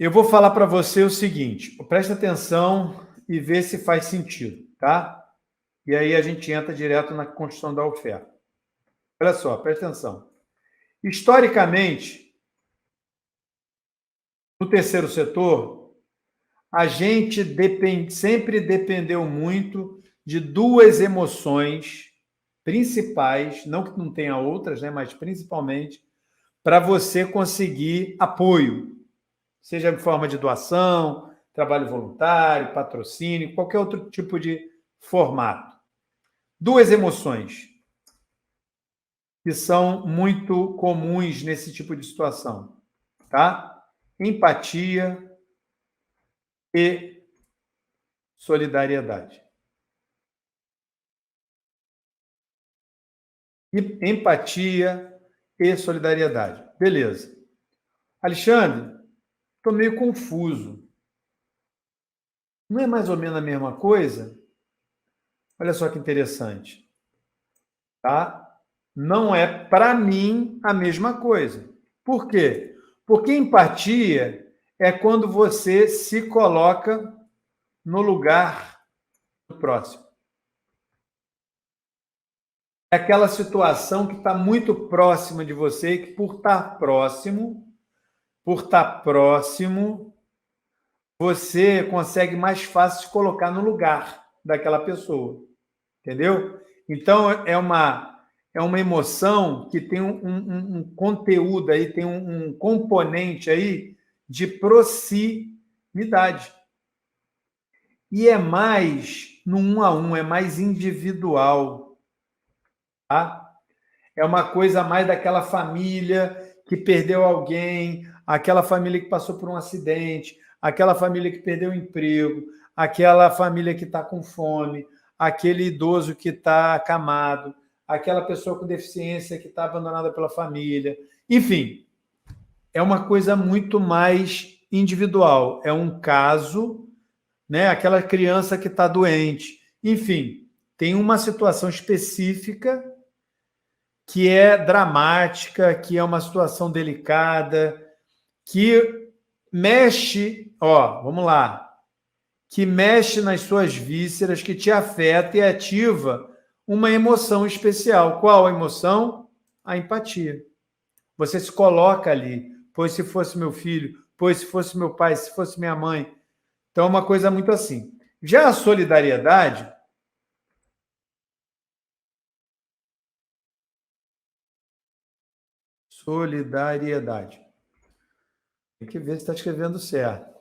Eu vou falar para você o seguinte, presta atenção e vê se faz sentido, tá? E aí a gente entra direto na construção da oferta. Olha só, presta atenção. Historicamente, no terceiro setor, a gente sempre dependeu muito de duas emoções principais, não que não tenha outras, né, mas principalmente para você conseguir apoio, seja em forma de doação, trabalho voluntário, patrocínio, qualquer outro tipo de formato. Duas emoções que são muito comuns nesse tipo de situação, tá? Empatia e solidariedade. Empatia e solidariedade. Beleza. Alexandre, estou meio confuso. Não é mais ou menos a mesma coisa? Olha só que interessante. Tá? Não é, para mim, a mesma coisa. Por quê? Porque empatia é quando você se coloca no lugar do próximo. É aquela situação que está muito próxima de você e que, por estar próximo, você consegue mais fácil se colocar no lugar daquela pessoa. Entendeu? Então, é uma emoção que tem um conteúdo aí, tem um componente aí de proximidade. E é mais no 1 a 1, é mais individual. Tá? É uma coisa mais daquela família que perdeu alguém, aquela família que passou por um acidente, aquela família que perdeu o emprego, aquela família que está com fome, aquele idoso que está acamado, aquela pessoa com deficiência que está abandonada pela família. Enfim, é uma coisa muito mais individual. É um caso, né? Aquela criança que está doente. Enfim, tem uma situação específica que é dramática, que é uma situação delicada, que mexe, vamos lá, que mexe nas suas vísceras, que te afeta e ativa uma emoção especial. Qual a emoção? A empatia. Você se coloca ali, pois se fosse meu filho, pois se fosse meu pai, se fosse minha mãe. Então é uma coisa muito assim. Já a solidariedade, tem que ver se está escrevendo certo.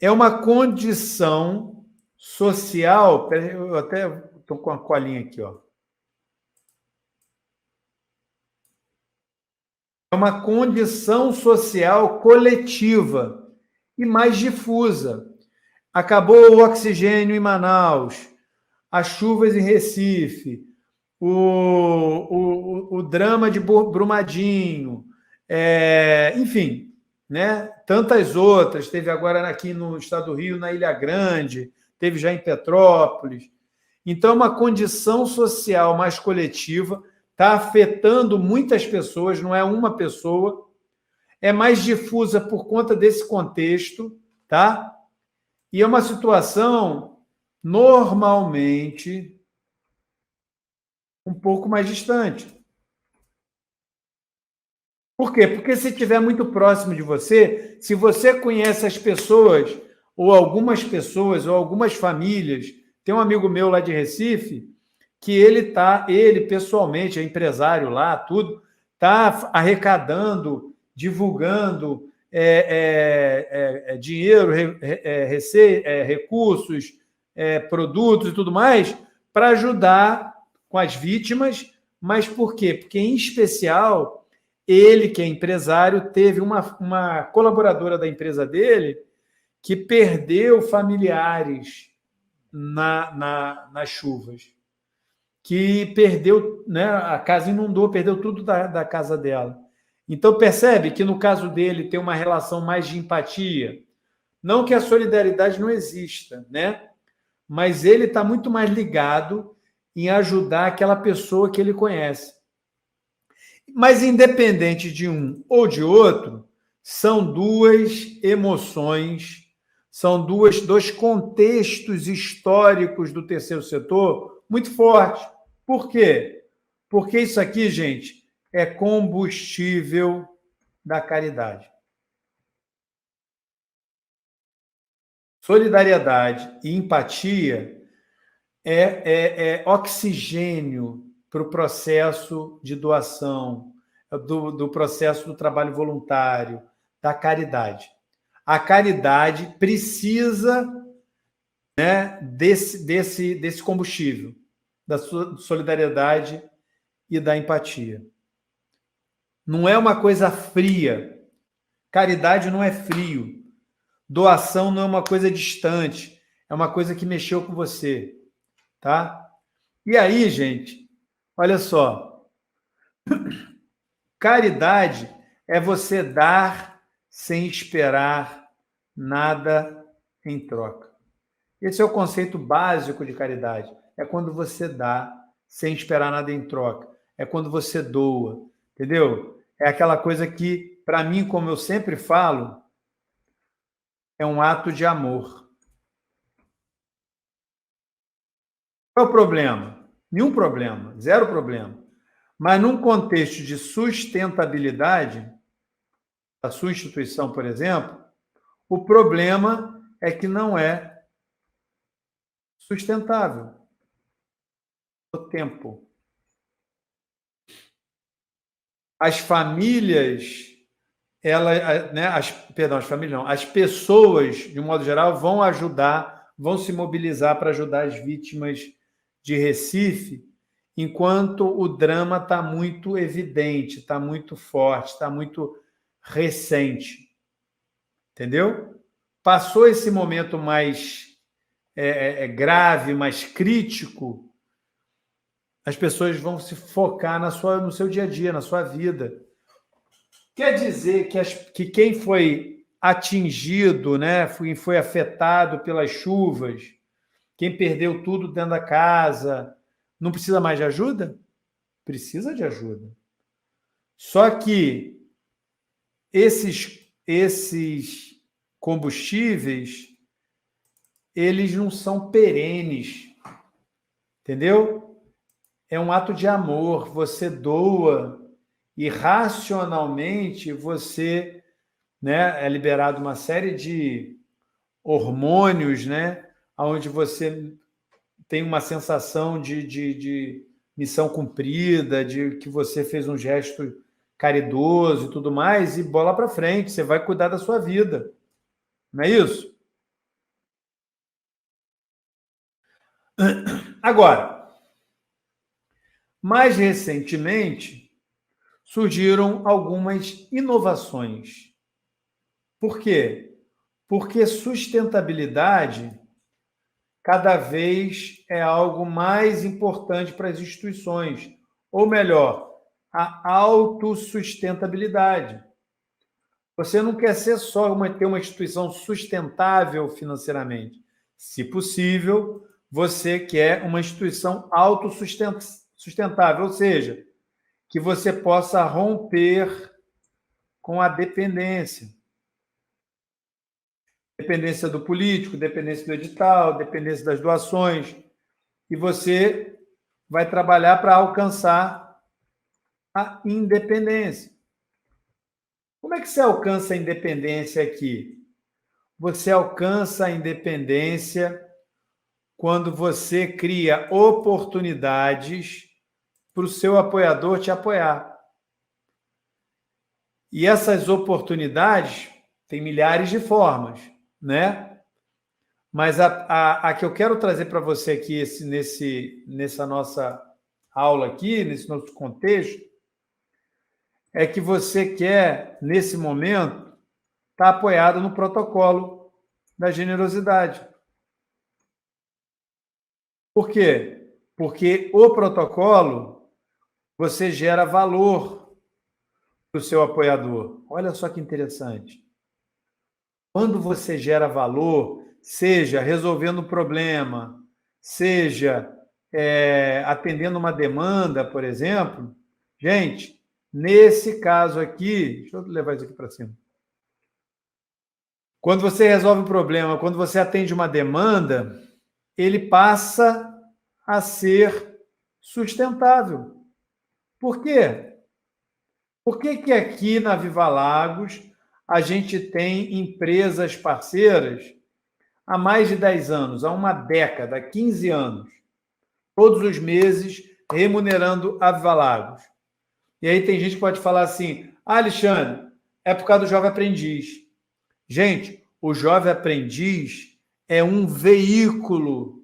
É uma condição social. Eu até estou com a colinha aqui, ó. É uma condição social coletiva e mais difusa. Acabou o oxigênio em Manaus, as chuvas em Recife, o drama de Brumadinho, enfim, né? Tantas outras. Teve agora aqui no estado do Rio, na Ilha Grande, teve já em Petrópolis. Então, é uma condição social mais coletiva, está afetando muitas pessoas, não é uma pessoa, é mais difusa por conta desse contexto, tá? E é uma situação, normalmente, um pouco mais distante. Por quê? Porque se estiver muito próximo de você, se você conhece as pessoas, ou algumas famílias, tem um amigo meu lá de Recife, que ele pessoalmente, é empresário lá, tudo, está arrecadando, divulgando dinheiro, recursos, produtos e tudo mais, para ajudar com as vítimas. Mas por quê? Porque, em especial, ele, que é empresário, teve uma colaboradora da empresa dele que perdeu familiares nas chuvas, que perdeu, né, a casa inundou, perdeu tudo da casa dela. Então, percebe que, no caso dele, tem uma relação mais de empatia. Não que a solidariedade não exista, né? Mas ele está muito mais ligado em ajudar aquela pessoa que ele conhece. Mas, independente de um ou de outro, são duas emoções, são dois contextos históricos do terceiro setor muito fortes. Por quê? Porque isso aqui, gente, é combustível da caridade. Solidariedade e empatia é oxigênio para o processo de doação, do processo do trabalho voluntário, da caridade. A caridade precisa, né, desse combustível, da solidariedade e da empatia. Não é uma coisa fria. Caridade não é frio. Doação não é uma coisa distante. É uma coisa que mexeu com você. Tá? E aí, gente, olha só. Caridade é você dar sem esperar nada em troca. Esse é o conceito básico de caridade. É quando você dá sem esperar nada em troca. É quando você doa, entendeu? É aquela coisa que, para mim, como eu sempre falo, é um ato de amor. Qual é o problema? Nenhum problema, zero problema. Mas num contexto de sustentabilidade, a sua instituição, por exemplo, o problema é que não é sustentável o tempo. As famílias, né, as famílias não, as pessoas, de um modo geral, vão ajudar, vão se mobilizar para ajudar as vítimas de Recife, enquanto o drama está muito evidente, está muito forte, está muito recente. Entendeu? Passou esse momento mais grave, mais crítico, as pessoas vão se focar no seu dia a dia, na sua vida. Quer dizer que quem foi atingido, né, foi afetado pelas chuvas, quem perdeu tudo dentro da casa, não precisa mais de ajuda? Precisa de ajuda. Só que esses combustíveis, eles não são perenes, entendeu? É um ato de amor, você doa e racionalmente você, né, é liberado uma série de hormônios, né, onde você tem uma sensação de missão cumprida, de que você fez um gesto caridoso e tudo mais, e bola para frente, você vai cuidar da sua vida. Não é isso? Agora, mais recentemente, surgiram algumas inovações. Por quê? Porque sustentabilidade cada vez é algo mais importante para as instituições, ou melhor, a autossustentabilidade. Você não quer ser só ter uma instituição sustentável financeiramente. Se possível, você quer uma instituição autossustentável, ou seja, que você possa romper com a dependência. Dependência do político, dependência do edital, dependência das doações. E você vai trabalhar para alcançar a independência. Como é que você alcança a independência aqui? Você alcança a independência quando você cria oportunidades para o seu apoiador te apoiar. E essas oportunidades têm milhares de formas, né? Mas a que eu quero trazer para você aqui nessa nossa aula aqui, nesse nosso contexto, é que você quer, nesse momento, estar apoiado no protocolo da generosidade. Por quê? Porque o protocolo, você gera valor para o seu apoiador. Olha só que interessante. Quando você gera valor, seja resolvendo um problema, seja atendendo uma demanda, por exemplo, gente, nesse caso aqui, deixa eu levar isso aqui para cima. Quando você resolve um problema, quando você atende uma demanda, ele passa a ser sustentável. Por quê? Por que que aqui na Viva Lagos a gente tem empresas parceiras há mais de 10 anos, há uma década, há 15 anos, todos os meses remunerando a Viva Lagos? E aí tem gente que pode falar assim, Alexandre, é por causa do Jovem Aprendiz. Gente, o Jovem Aprendiz é um veículo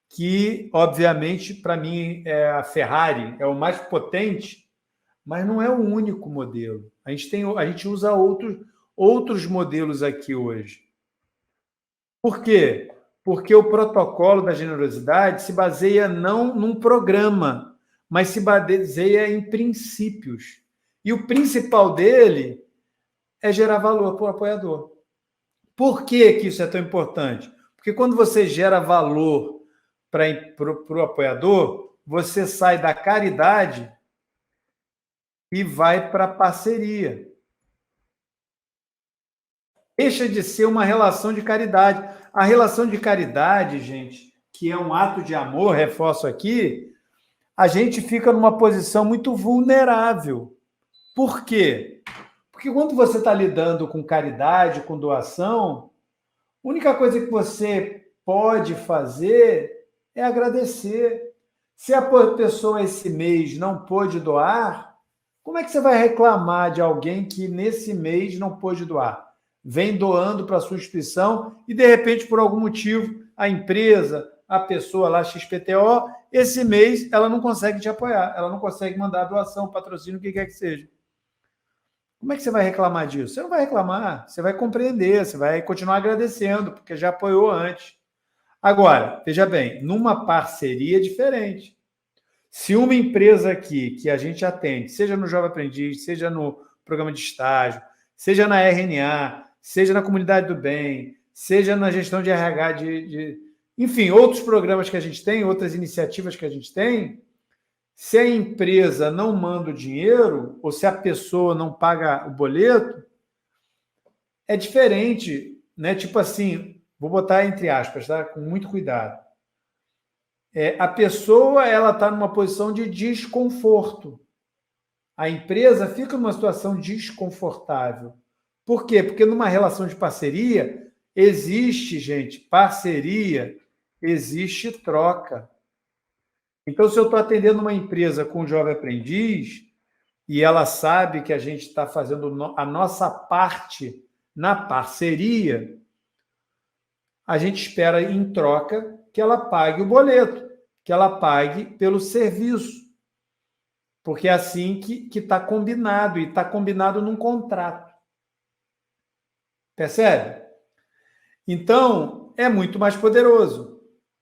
que, obviamente, para mim, é a Ferrari, é o mais potente, mas não é o único modelo. A gente usa outros modelos aqui hoje. Por quê? Porque o protocolo da generosidade se baseia não num programa, mas se baseia em princípios. E o principal dele é gerar valor para o apoiador. Por que que isso é tão importante? Porque quando você gera valor para o apoiador, você sai da caridade e vai para a parceria. Deixa de ser uma relação de caridade. A relação de caridade, gente, que é um ato de amor, reforço aqui, a gente fica numa posição muito vulnerável. Por quê? Porque quando você está lidando com caridade, com doação, a única coisa que você pode fazer é agradecer. Se a pessoa esse mês não pôde doar, como é que você vai reclamar de alguém que nesse mês não pôde doar? Vem doando para a sua instituição e, de repente, por algum motivo, a empresa, a pessoa lá, XPTO, esse mês ela não consegue te apoiar, ela não consegue mandar doação, patrocínio, o que quer que seja. Como é que você vai reclamar disso? Você não vai reclamar, você vai compreender, você vai continuar agradecendo, porque já apoiou antes. Agora, veja bem, numa parceria é diferente. Se uma empresa aqui que a gente atende, seja no Jovem Aprendiz, seja no programa de estágio, seja na RNA, seja na Comunidade do Bem, seja na gestão de RH, enfim, outros programas que a gente tem, outras iniciativas que a gente tem, se a empresa não manda o dinheiro, ou se a pessoa não paga o boleto, é diferente, né? Tipo assim, vou botar entre aspas, tá? Com muito cuidado. A pessoa ela está numa posição de desconforto. A empresa fica numa situação desconfortável. Por quê? Porque numa relação de parceria, existe, gente, parceria, existe troca. Então, se eu estou atendendo uma empresa com um jovem aprendiz e ela sabe que a gente está fazendo a nossa parte na parceria, a gente espera em troca que ela pague o boleto, que ela pague pelo serviço. Porque é assim que está combinado, e está combinado num contrato. Percebe? Então, é muito mais poderoso.